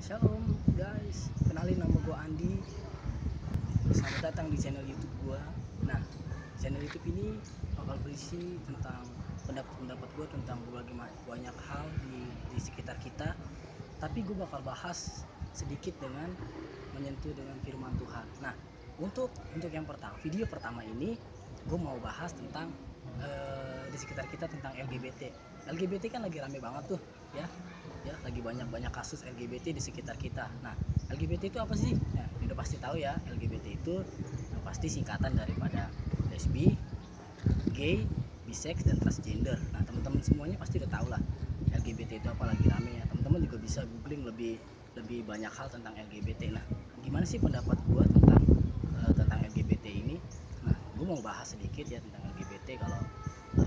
Shalom guys, kenalin nama gue Andi. Selamat datang di channel YouTube gue. Nah, channel YouTube ini bakal berisi tentang pendapat-pendapat gue tentang berbagai banyak hal di sekitar kita. Tapi gue bakal bahas sedikit dengan menyentuh dengan firman Tuhan. Nah, untuk yang pertama, video pertama ini gue mau bahas tentang di sekitar kita tentang LGBT. LGBT kan lagi rame banget tuh, ya lagi banyak kasus LGBT di sekitar kita. Nah, LGBT itu apa sih? Nah, udah pasti tahu ya, LGBT itu yang pasti singkatan daripada lesbi, gay, bisex, dan transgender. Nah, teman-teman semuanya pasti udah tahu lah LGBT itu apa, lagi rame ya. Teman-teman juga bisa googling lebih banyak hal tentang LGBT. Nah, gimana sih pendapat gue tentang LGBT ini? Nah, gue mau bahas sedikit ya tentang LGBT. Kalau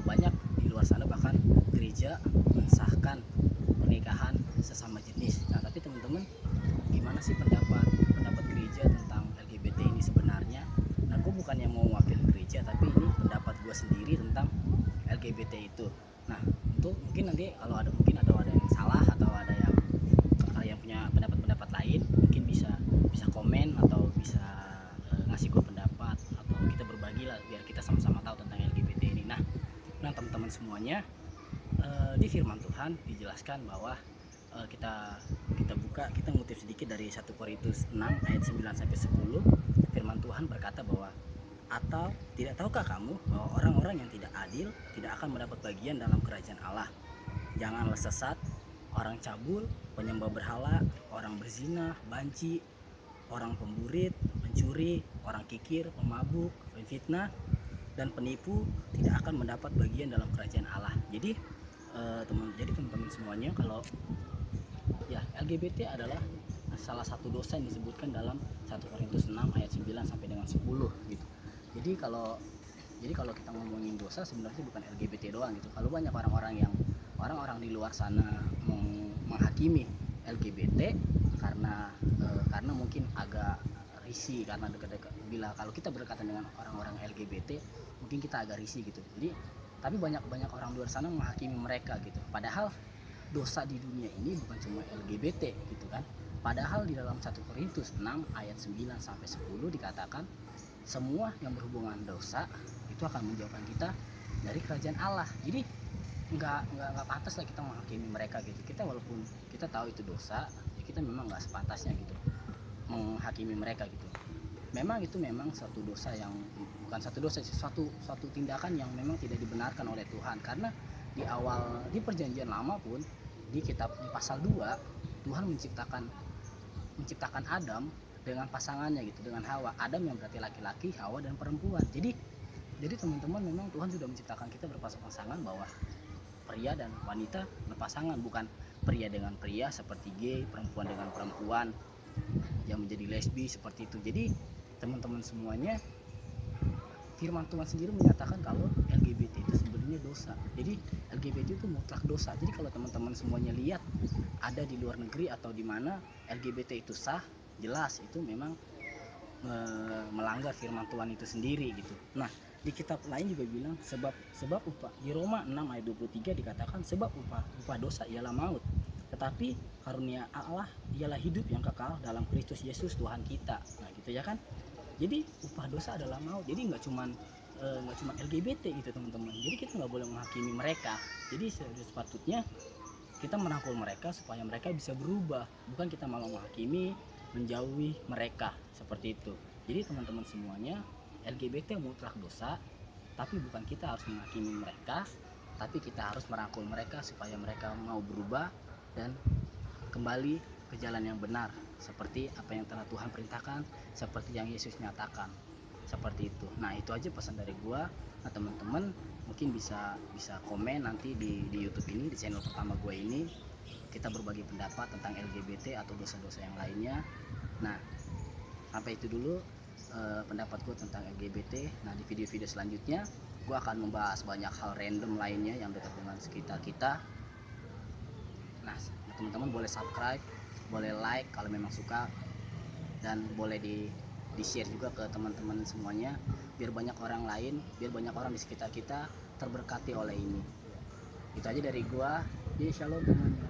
banyak di luar sana bahkan gereja mensahkan pernikahan sesama jenis. Nah, tapi teman-teman, gimana sih pendapat gereja tentang LGBT ini sebenarnya? Nah, gue bukan yang mau wakilin gereja, tapi ini pendapat gue sendiri tentang LGBT itu. Nah, untuk mungkin nanti kalau ada yang salah atau ada yang punya pendapat lain, mungkin bisa komen atau bisa ngasih gue pendapat, atau kita berbagi lah biar kita sama-sama tahu tentang LGBT ini. Nah, teman-teman semuanya, di firman Tuhan dijelaskan bahwa kita ngutip sedikit dari 1 Korintus 6 ayat 9 sampai 10. Firman Tuhan berkata bahwa, atau tidak tahukah kamu bahwa orang-orang yang tidak adil tidak akan mendapat bagian dalam kerajaan Allah? Janganlah sesat, orang cabul, penyembah berhala, orang berzina, banci, orang pemburit, pencuri, orang kikir, pemabuk, pemfitnah, dan penipu tidak akan mendapat bagian dalam kerajaan Allah. Jadi teman-teman semuanya, kalau ya LGBT adalah salah satu dosa yang disebutkan dalam 1 Korintus 6 ayat 9 sampai dengan 10 gitu. Jadi kalau kita ngomongin dosa, sebenarnya bukan LGBT doang gitu. Kalau banyak orang-orang di luar sana menghakimi LGBT karena mungkin agak risih, karena dekat-dekat, kalau kita berdekatan dengan orang-orang LGBT mungkin kita agak risih gitu. Jadi tapi banyak orang luar sana menghakimi mereka gitu. Padahal dosa di dunia ini bukan cuma LGBT gitu kan. Padahal di dalam 1 Korintus 6 ayat 9 sampai 10 dikatakan semua yang berhubungan dosa itu akan menjauhkan kita dari kerajaan Allah. Jadi nggak pantas lah kita menghakimi mereka gitu. Kita walaupun kita tahu itu dosa, ya kita memang nggak sepantasnya gitu menghakimi mereka gitu. Memang itu suatu dosa yang bukan satu dosa, suatu tindakan yang memang tidak dibenarkan oleh Tuhan. Karena di perjanjian lama pun, di pasal 2, Tuhan menciptakan Adam dengan pasangannya gitu, dengan Hawa. Adam yang berarti laki-laki, Hawa dan perempuan. Jadi teman-teman, memang Tuhan sudah menciptakan kita berpasangan, bahwa pria dan wanita berpasangan, bukan pria dengan pria seperti gay, perempuan dengan perempuan yang menjadi lesbi seperti itu. Jadi teman-teman semuanya, firman Tuhan sendiri menyatakan kalau LGBT itu sebenarnya dosa. Jadi LGBT itu mutlak dosa. Jadi kalau teman-teman semuanya lihat ada di luar negeri atau di mana LGBT itu sah, jelas itu memang melanggar firman Tuhan itu sendiri gitu. Nah, di kitab lain juga bilang sebab upah, di Roma 6 ayat 23 dikatakan sebab upah dosa ialah maut, tetapi karunia Allah ialah hidup yang kekal dalam Kristus Yesus Tuhan kita. Nah, gitu ya kan. Jadi upah dosa adalah maut. Jadi nggak cuma LGBT gitu teman-teman. Jadi kita nggak boleh menghakimi mereka. Jadi sepatutnya kita merangkul mereka supaya mereka bisa berubah, bukan kita malah menghakimi, menjauhi mereka seperti itu. Jadi teman-teman semuanya, LGBT mutlak dosa, tapi bukan kita harus menghakimi mereka, tapi kita harus merangkul mereka supaya mereka mau berubah dan kembali ke jalan yang benar, seperti apa yang telah Tuhan perintahkan, seperti yang Yesus nyatakan, seperti itu. Nah, itu aja pesan dari gua. Nah, teman-teman mungkin bisa komen nanti di YouTube ini, di channel pertama gue ini, kita berbagi pendapat tentang LGBT atau dosa-dosa yang lainnya. Nah, sampai itu dulu pendapat gue tentang LGBT. Nah, di video-video selanjutnya gue akan membahas banyak hal random lainnya yang dekat dengan sekitar kita. Nah, teman-teman boleh subscribe, boleh like kalau memang suka, dan boleh di share juga ke teman-teman semuanya, biar banyak orang di sekitar kita terberkati oleh ini. Itu aja dari gua. Jadi shalom semuanya.